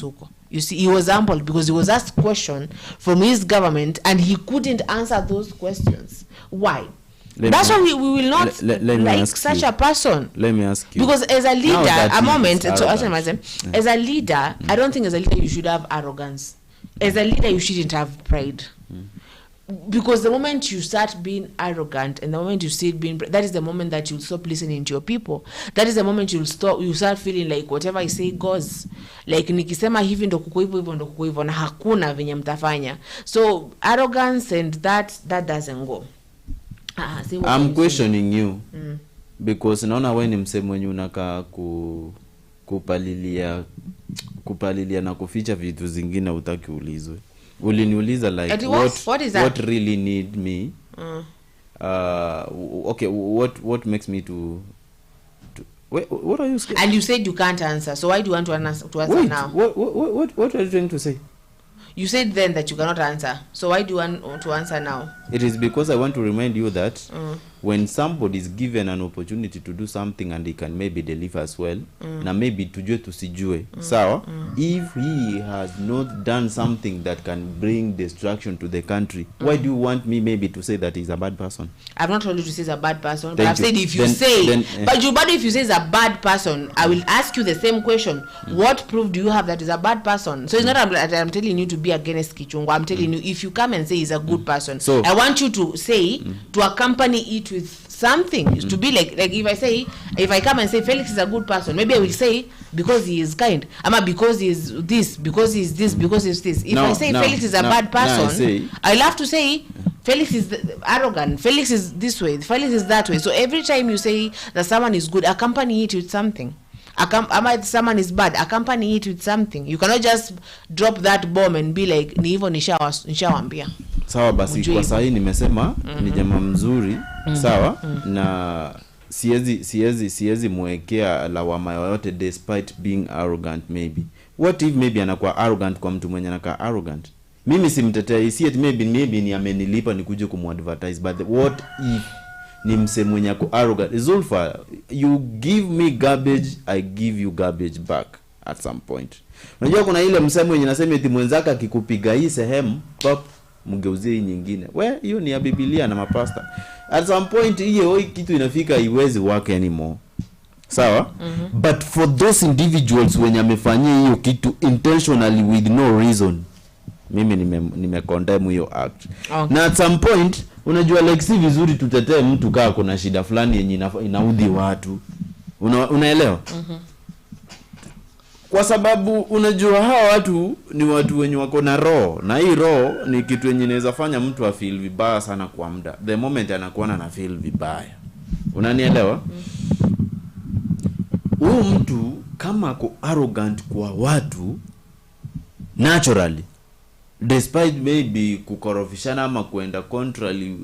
huko. You see, he was humbled because he was asked question from his government and he couldn't answer those questions. Why? That's why we will not like such a person. Let me ask you. Because as a leader, as a leader, I don't think as a leader you should have arrogance. As a leader, you shouldn't have pride. Because the moment you start being arrogant and the moment you start being, that is the moment that you'll stop listening to your people. That is the moment you start feeling like whatever I say goes. Like nikisema hivi ndo kuko hivyo na hakuna venye mtafanya. So arrogance and that doesn't go. I'm questioning you because naona wewe ni msemo mwenye unakaa kupalilia na kuficha vitu zingine utaki ulizwe. Uliniuliza like what really need me? Okay, what makes me to what are you scared? And you said you can't answer. So why do you want to answer now? What are you trying to say? You said then that you cannot answer. So why do you want to answer now? It is because I want to remind you that when somebody is given an opportunity to do something and he can maybe deliver as well, na maybe tujue tusijue, sawa, if he has not done something that can bring destruction to the country, why do you want me maybe to say that he's a bad person? I've not told you to say he's a bad person, but I've said if you say, but if you say he's a bad person, I will ask you the same question. What proof do you have that he's a bad person? So it's not that I'm telling you to be against Ichungwa. I'm telling you, if you come and say he's a good person, so I want you to say, to accompany it with something. To be like if I come and say Felix is a good person, maybe I will say because he is kind, because he is this, because he is this, because he is this. If I say Felix is a bad person, I'll have to say Felix is arrogant, Felix is this way, Felix is that way. So every time you say that someone is good, accompany it with something. Someone is bad, accompany it with something. You cannot just drop that bomb and be like ni hivyo nishawambia. Sawa basi kwa sahi nimesema ni jamaa mzuri, sawa, na siezi mwekea lawama yoyote despite being arrogant maybe. What if maybe anakuwa arrogant kwa mtu mwenye anakaa arrogant? Mimi simtetea, see it maybe ni amenilipa nikuje kumadvertise, but what if ni msemo mwenye ako arrogant? Zulfa, you give me garbage, I give you garbage back at some point. Unajua kuna ile msemo mwenye nasema eti mwenzaka akikupiga hii sehemu pop mgeuzie nyingine. Hiyo ni ya Biblia na mapasta. At some point hiyo kitu inafika iwezi work anymore. Sawa? But for those individuals wenye amefanyia hiyo kitu intentionally with no reason, mimi nimecondemn hiyo act. Okay. Na at some point unajua like si vizuri tutetee mtu kaa kuna shida fulani yenye inaudhi watu. Unaelewa? Kwa sababu unajua hawa watu ni watu wenye wako na roho, na hii roho ni kitu yenye inaweza fanya mtu afeel vibaya sana kwa muda. The moment anakuwa na feel vibaya. Unanielewa? Huyu mtu kama ako arrogant kwa watu naturally, despite maybe kukorofishana ama kuenda contrary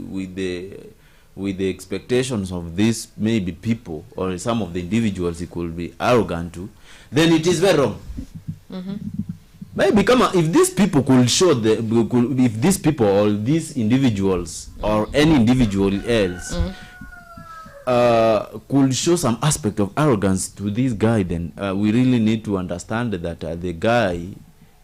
with the expectations of these maybe people or some of the individuals he could be arrogant to, then it is very wrong. Maybe if these people could show if these people or these individuals or any individual else could show some aspect of arrogance to this guy, then we really need to understand that the guy,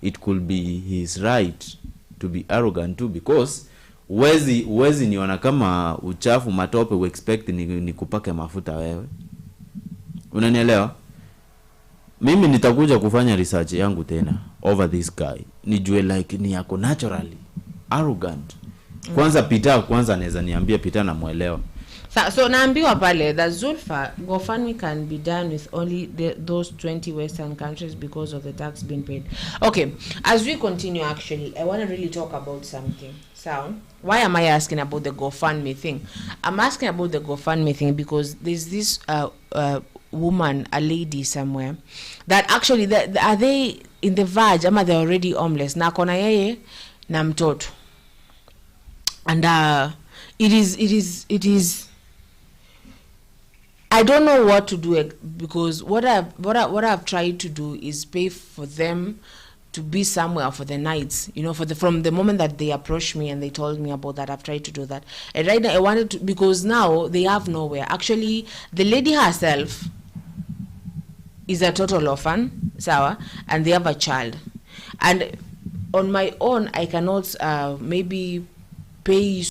it could be his right to be arrogant too, because wezi niona kama uchafu matope we expect ni kupake mafuta wewe. Unanielewa? Mimi nitakuja kufanya research yangu tena over this guy, nijue like ni yako naturally arrogant. Kwanza anaweza niambia Peter na muelewa. So naambiwa pale that Zulfa GoFundMe can be done with only those 20 Western countries because of the tax being paid. Okay, as we continue, actually, I want to really talk about something. So, why am I asking about the GoFundMe thing? I'm asking about the GoFundMe thing because there's this woman, a lady somewhere, that actually, are they in the verge, ama they're already homeless? Na kona yeye na mtoto. And it is I don't know what to do, because what I've tried to do is pay for them to be somewhere for the nights, from the moment that they approached me and they told me about that. I've tried to do that, and right now I wanted to, because now they have nowhere. Actually, the lady herself, is a total orphan, sawa, and they have a child, and on my own I cannot maybe pay